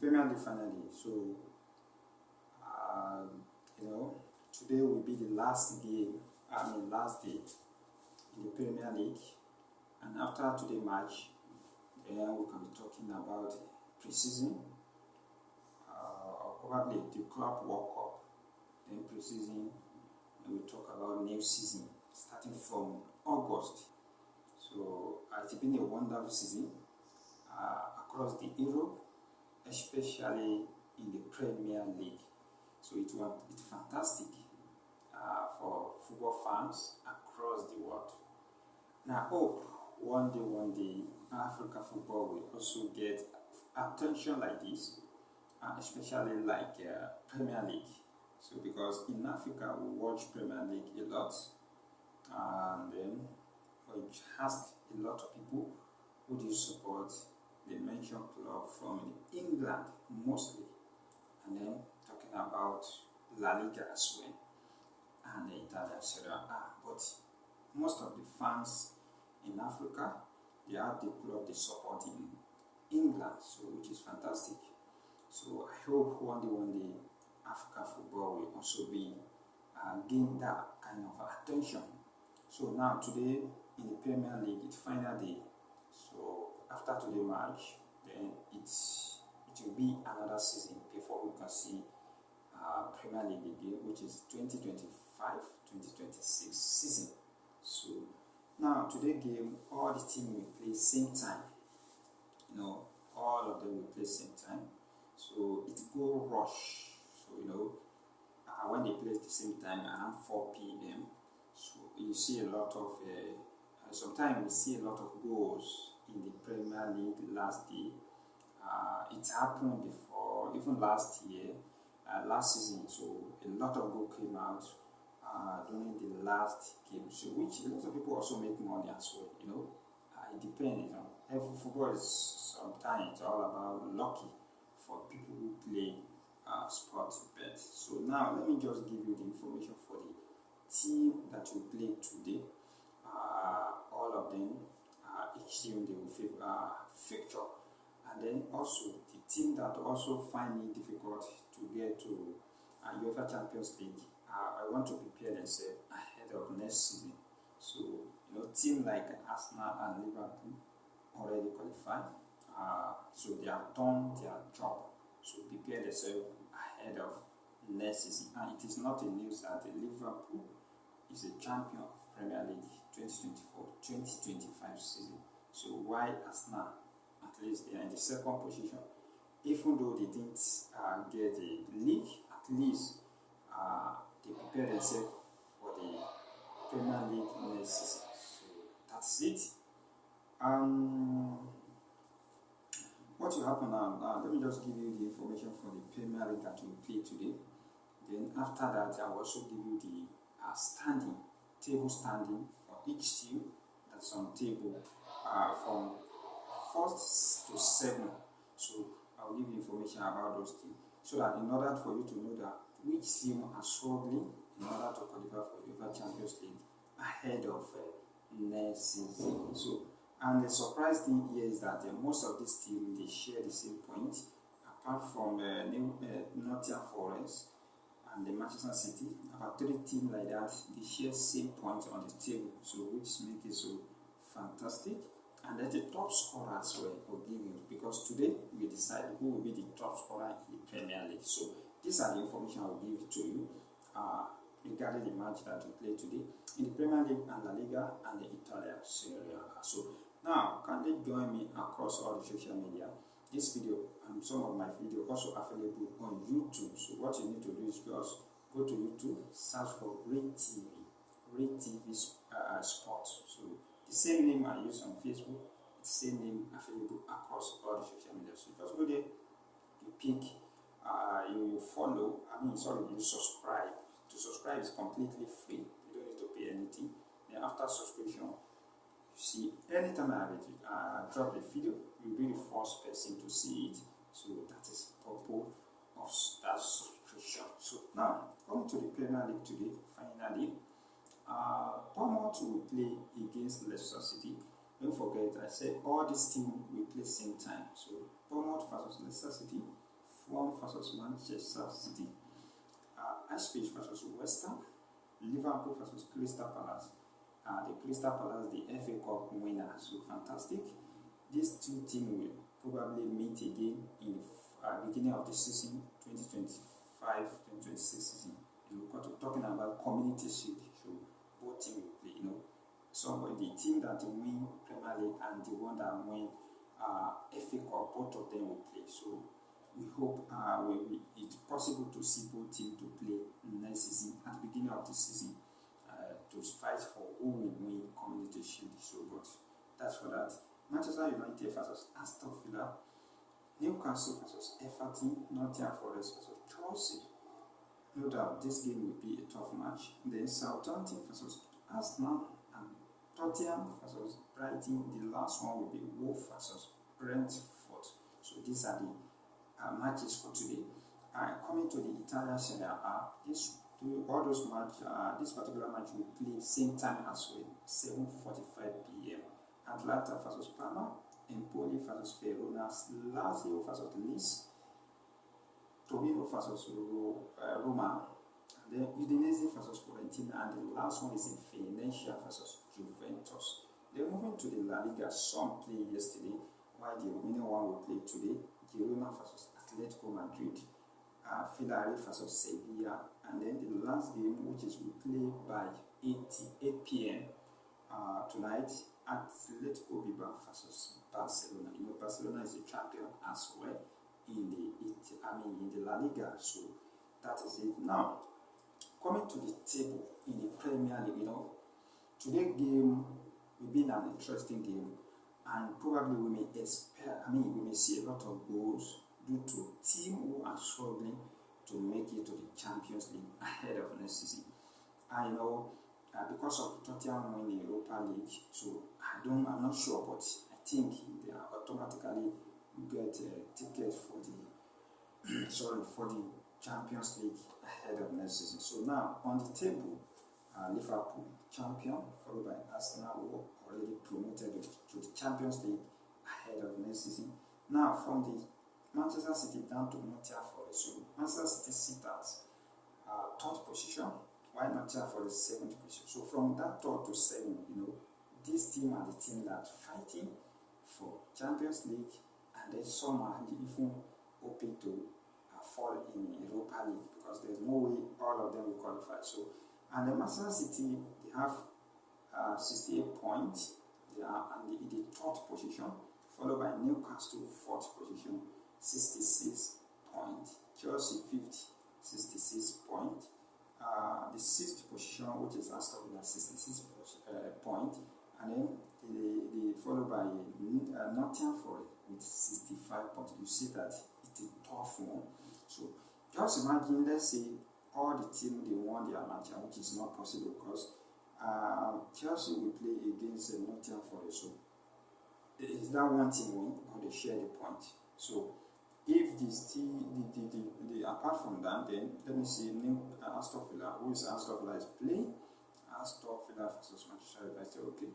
Premier League finally. So, uh, you know, today will be the last game, last day in the Premier League. And after today's match, then we can be talking about pre-season, or probably the Club World Cup, then pre-season, and we talk about new season starting from August. So it's been a wonderful season across the Europe, especially in the Premier League. So it's fantastic for football fans across the world. And I hope one day, Africa football will also get attention like this, especially like Premier League. So because in Africa we watch Premier League a lot, and then we ask a lot of people who do you support the mentioned club from England mostly, and then talking about La Liga as well and the Italian Serie A. But most of the fans in Africa, they have the club they support in England, so which is fantastic. So I hope one day Africa football will also be gain that kind of attention. So now today in the Premier League, it's final day. So after today's match, then it will be another season before we can see Premier League again, which is 2025-2026 season. So now today game, all the team will play same time. All of them will play same time. So it go rush. So when they play at the same time around 4 p.m. So you see a lot of sometimes we see a lot of goals in the Premier League last day. It happened before, even last year, last season. So a lot of goals came out during the last game. So which a lot of people also make money as well. It depends. Every football is sometimes all about lucky for people who play sports bet. So now let me just give you the information for the team that will play today. All of them, each team they will fixture, and then also the team that also find it difficult to get to UEFA Champions League. I want to prepare themselves ahead of next season. So team like Arsenal and Liverpool already qualified. So they have done their job. So prepare themselves ahead of next season. And it is not a news that Liverpool is a champion of Premier League 2024-2025 season. So why Arsenal, at least they are in the second position, even though they didn't get the league, at least they prepare themselves for the Premier League next season. So that's it. What will happen now? Let me just give you the information for the Premier League that we play today. Then after that, I will also give you the table standing for each team that's on table from first to 7. So I will give you information about those teams, so that in order for you to know that which team are struggling in order to qualify for the UEFA Champions League ahead of next season. So, and the surprise thing here is that most of these teams they share the same point, apart from Nottingham Forest and the Manchester City. About 3 teams like that, they share same point on the table, so which makes it so fantastic. And then the top scorer as well will give you, because today we decide who will be the top scorer in the Premier League. So these are the information I will give to you regarding the match that we play today in the Premier League and La Liga and the Italian Serie A. So now, kindly join me across all the social media. This video and some of my videos also available on YouTube. So what you need to do is just go to YouTube, search for Ray TV Sports. So the same name I use on Facebook, the same name available across all the social media. So just go there, you pick, you follow, you subscribe. To subscribe is completely free. You don't need to pay anything. Then after subscription, you see anytime I drop a video, you'll be the first person to see it. So that is the purpose of that subscription. So now, coming to the Premier League today, finally, Bournemouth will play against Leicester City. Don't forget, I said all these teams will play same time. So Bournemouth versus Leicester City, Fulham versus Manchester City, Ipswich versus West Ham, Liverpool versus Crystal Palace. The Crystal Palace, the FA Cup winner, so fantastic. These two teams will probably meet again in the beginning of the season, 2025-2026 season. We're talking about Community Shield, so both teams will play. Somebody, the team that win Premier League and the one that win FA Cup, both of them will play. So we hope it's possible to see both teams to play next season at the beginning of the season to fight for who will win Community Shield. So, but that's for that. Manchester United versus Aston Villa, Newcastle versus Everton, Nottingham Forest versus Chelsea. No doubt this game will be a tough match. Then Southampton versus Arsenal and Tottenham versus Brighton. The last one will be Wolves versus Brentford. So these are the matches for today. Coming to the Italian Serie A, all those matches, this particular match will play same time as well, 7:45 p.m. Atlanta versus Parma, Empoli versus Verona, Lazio versus Nice, Torino versus Roma, and then Udinese versus Fiorentina, and the last one is in Venezia versus Juventus. Then moving to the La Liga, some played yesterday, while the remaining one will play today. Girona versus Atletico Madrid, Villarreal versus Sevilla, and then the last game, which is will play by 8 p.m. Tonight, Atletico Bilbao versus Barcelona. Barcelona is a champion as well in the La Liga. So that is it. Now, coming to the table in the Premier League, today's game will be an interesting game, and probably we may see a lot of goals due to teams who are struggling to make it to the Champions League ahead of next season. I know because of Tottenham winning Europa League, so I'm not sure, but I think they are automatically get a ticket for the Champions League ahead of next season. So now on the table, Liverpool champion, followed by Arsenal, who already promoted to the Champions League ahead of next season. Now from the Manchester City down to Nottingham Forest. So Manchester City sit at third position, while Nottingham Forest 7th position. So from that third to 7, this team are the team that fighting for Champions League, and then some are even hoping to fall in Europa League, because there's no way all of them will qualify. So, and the Manchester City, they have 68 points. They are in the third position, followed by Newcastle 4th position, 66 points. Chelsea 5th, 66 points. The 6th position, which is Aston Villa, 66 points, and then the followed by Nottingham Forest with 65 points. You see that it's a tough one. So just imagine, let's say all the team they won their match, which is not possible because Chelsea will play against Nottingham Forest. So is that one team win or they share the point? So if the apart from that, then let me see Aston Villa. Who is Aston Villa is playing? Aston Villa versus Manchester United. Okay.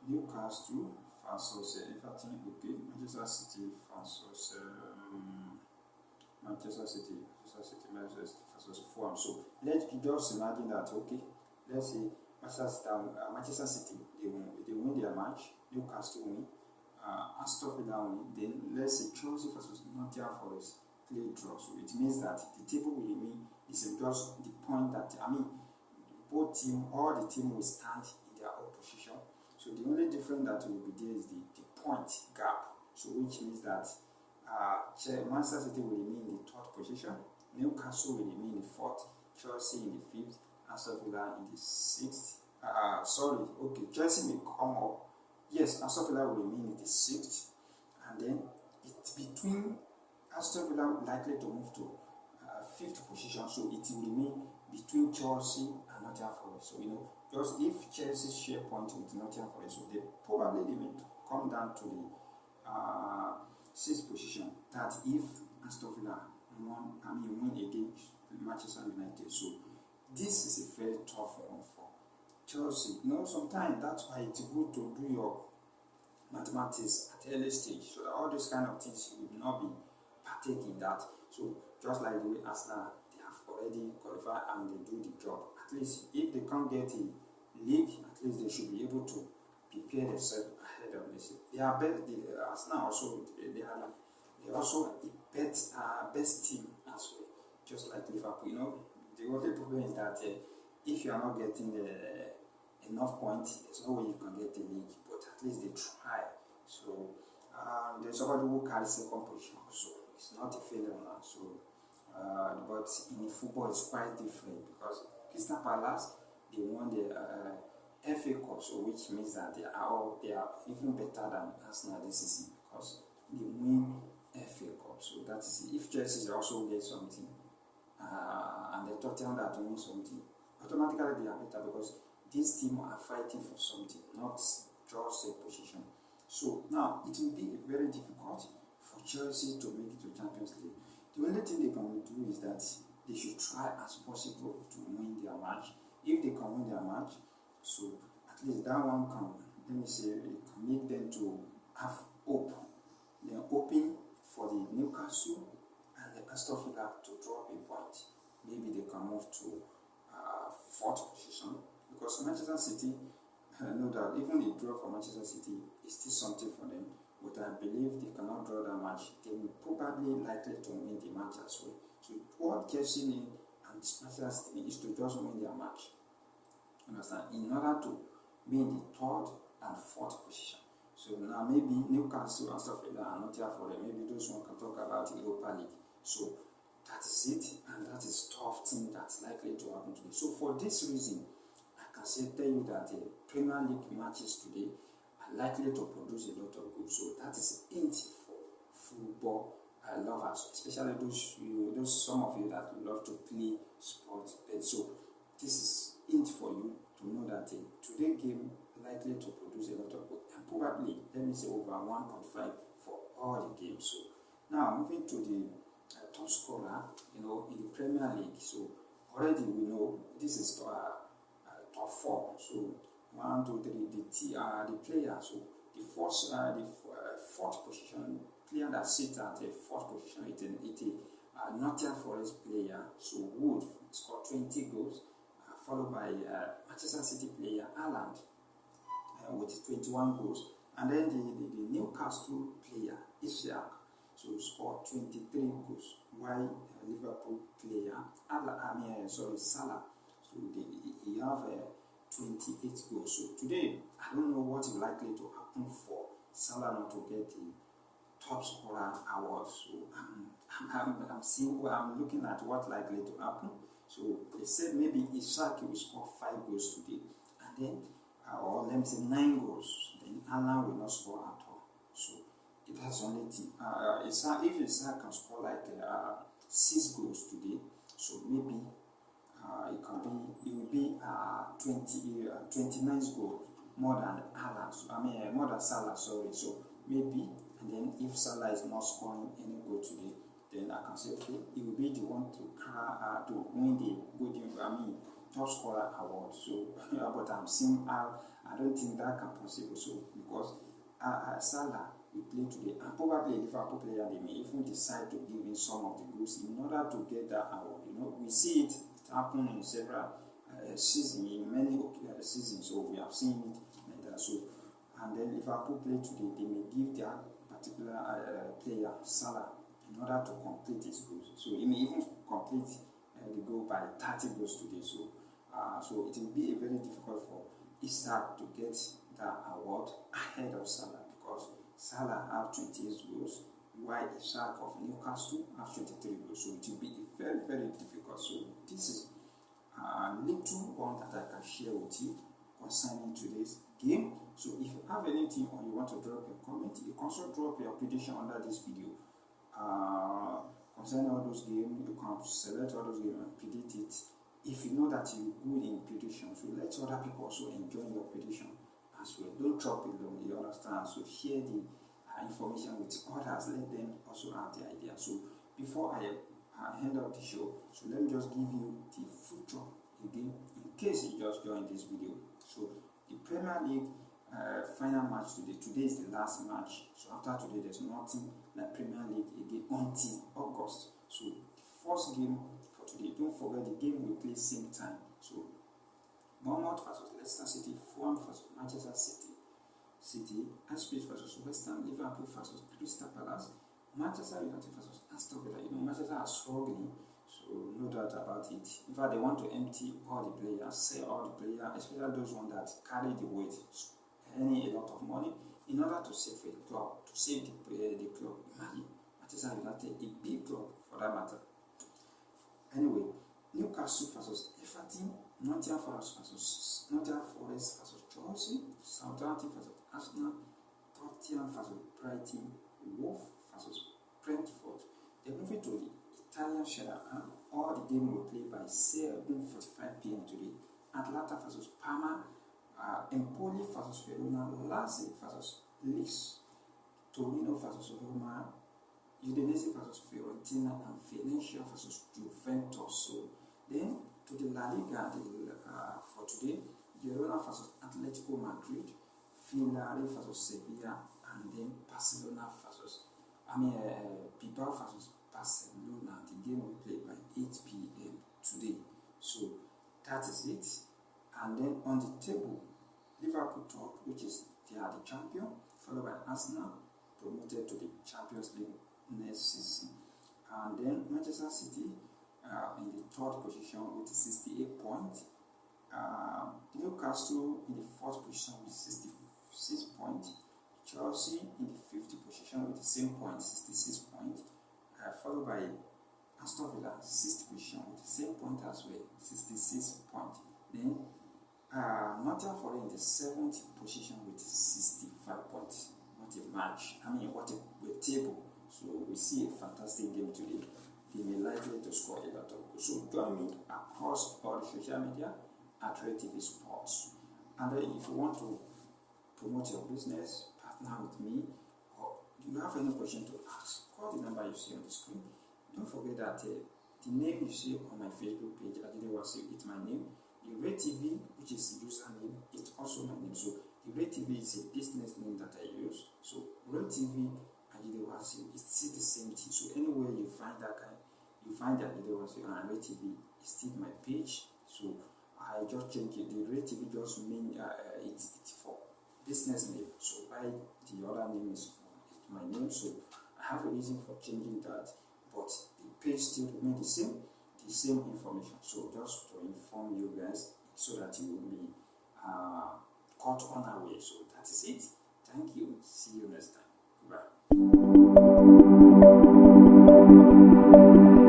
Newcastle versus Everton. Okay. Manchester City versus Manchester City versus Fulham. So let's just imagine that. Okay. Let's say Manchester City they win their match. Newcastle win. Aston Villa win, then let's say Chelsea versus Nottingham Forest play draw. So it means that the table will remain is just the point that both team, all the team will stand in their own position. So the only difference that will be there is the point gap. So which means that Manchester City will remain in the 3rd position, Newcastle will remain in the 4th, Chelsea in the 5th, Aston Villa in the 6th. Chelsea may come up. Yes, Aston Villa will remain in the 6th, and then it's between Aston Villa likely to move to 5th position, so it will remain between Chelsea and Nottingham Forest. So just if Chelsea share points with Nottingham Forest, so they may come down to the 6th position. That if Aston Villa win against Manchester United. So this is a very tough one for Chelsea. Sometimes that's why it's good to do your mathematics at early stage, so that all these kind of things will not be partake in that. So just like the way Arsenal, they have already qualified and they do the job. At least if they can't get a league, at least they should be able to prepare themselves ahead of this. They are best. Arsenal also they also the best team as well, just like Liverpool. You know, the only problem is that if you are not getting enough points, there's no way you can get the league. But at least they try. So there's somebody who carries second position also. It's not a failure now. So, but in football it's quite different because Crystal Palace, they won the FA Cup, so which means that they are even better than Arsenal this season because they win FA Cup. So that is it. If Chelsea also get something, and the Tottenham that win something, automatically they are better because these teams are fighting for something, not just a position. So now it will be very difficult for Chelsea to make it to Champions League. The only thing they can do is that they should try as possible to win their match. If they can win their match, so at least that one can, let me say, it can make them to have hope. They are hoping for the Newcastle and the Aston Villa to drop a point. Maybe they can move to fourth position because Manchester City, know that even a draw for Manchester City is still something for them. But I believe they cannot draw that match. They will probably likely to win the match as well. So what Chelsea need and Manchester City is to just win their match. Understand? In order to be in the third and fourth position. So now maybe Newcastle and stuff like that are not here for them. Maybe those one can talk about the Europa League. So that is it, and that is tough thing that's likely to happen today. So for this reason, I can tell you that the Premier League matches today are likely to produce a lot of goals. So that is a hint for football lovers, especially those some of you that love to play sports. So this is hint for you to know that today game likely to produce a lot of goals, and probably let me say over 1.5 for all the games. So now moving to the top scorer, in the Premier League. So already we know this is top four. So 1, 2, 3, the player. So the fourth position player that sits at the fourth position is a Nottingham Forest player. So Wood scored 20 goals, followed by Manchester City player Haaland with 21 goals, and then the Newcastle player Ishak scored 23 goals, while Liverpool player Salah, so he have 28 goals. So today I don't know what is likely to happen for Salah not to get the top scorer award. So I'm looking at what likely to happen. So they said maybe Ishak will score 5 goals today, and then or let me say 9 goals. Then Haaland will not score at all. So that's only thing. If Ishak can score like 6 goals today, so maybe it will be 29 goals more than Haaland. More than Salah. Sorry. So maybe, and then if Salah is not scoring any goal today, then I can say okay, he will be the one to win the top scorer award. So but I'm seeing I don't think that can possible. So because Salah will play today, and probably a Liverpool player, they may even decide to give him some of the goals in order to get that award. We see it happen in several seasons, in many seasons. So we have seen it like that. So and then Liverpool play today, they may give their particular player Salah in order to complete his goals. So he may even complete the goal by 30 goals today. So it will be very difficult for Ishak to get that award ahead of Salah because Salah have 28 goals, while Ishak of Newcastle have 23 goals. So it will be very, very difficult. So this is a little one that I can share with you concerning today's game. So if you have anything or you want to drop your comment, you can also drop your prediction under this video. Concerning all those games, you can select all those games and predict it. If you know that you're good in prediction, so let other people also enjoy your prediction as well. Don't drop it alone, you understand? So share the information with others, let them also have the idea. So before I end up the show, so let me just give you the future again in case you just joined this video. So the Premier League final match today. Today is the last match. So after today, there's nothing like Premier League again until first game for today. Don't forget the game we play same time. So Bournemouth versus Leicester City, Fulham versus Manchester City, Ipswich versus West Ham, Liverpool versus Crystal Palace, Manchester United versus Aston Villa. Manchester are struggling, so no doubt about it. In fact, they want to empty all the players, sell all the players, especially those ones that carry the weight, earning a lot of money in order to save a club, to save the club. Imagine Manchester United, a big club for that matter. Anyway, Newcastle versus Everton, Nottingham Forest versus Chelsea, Southampton versus Arsenal, Tottenham versus Brighton, Wolves versus Brentford. Then moving to the Italian Serie A, all the game will play by 7:45 p.m. today. Atlanta versus Parma, Empoli versus Verona, Lazio versus Lecce, Torino versus Roma, Udinese versus Fiorentina, and Venezia versus Juventus. So then to the La Liga for today, Girona versus Atletico Madrid, Villarreal versus Sevilla, and then Barcelona versus Bilbao versus Barcelona. The game will play by 8 p.m. today. So that is it. And then on the table, Liverpool top, which is they are the champion, followed by Arsenal, promoted to the Champions League next season. And then Manchester City in the third position with 68 points. Newcastle in the fourth position with 66 points. Chelsea in the fifth position with the same point, 66 points. Followed by Aston Villa, sixth position with the same point as well, 66 points. Then Nottingham Forest in the seventh position with 65 points. What a match! What a table. So we see a fantastic game today. They may likely to score a lot of goals. So join me across all the social media at Red TV Sports. And then if you want to promote your business, partner with me, or you have any question to ask, call the number you see on the screen. Don't forget that the name you see on my Facebook page, Adile Wasiu, it's my name. The Red TV, which is the username, it's also my name. So the Red TV is a business name that I use. So Red TV, Adile Wasiu, it's still the same thing. So anywhere you find that kind, you find that Adile Wasiu and Red TV is still my page. So I just changed it. The Red TV just mean it's for business name. So why the other name is for my name. So I have a reason for changing that, but the page still remains the same information. So just to inform you guys so that you will be caught unaware. So that is it. Thank you. See you next time. Goodbye.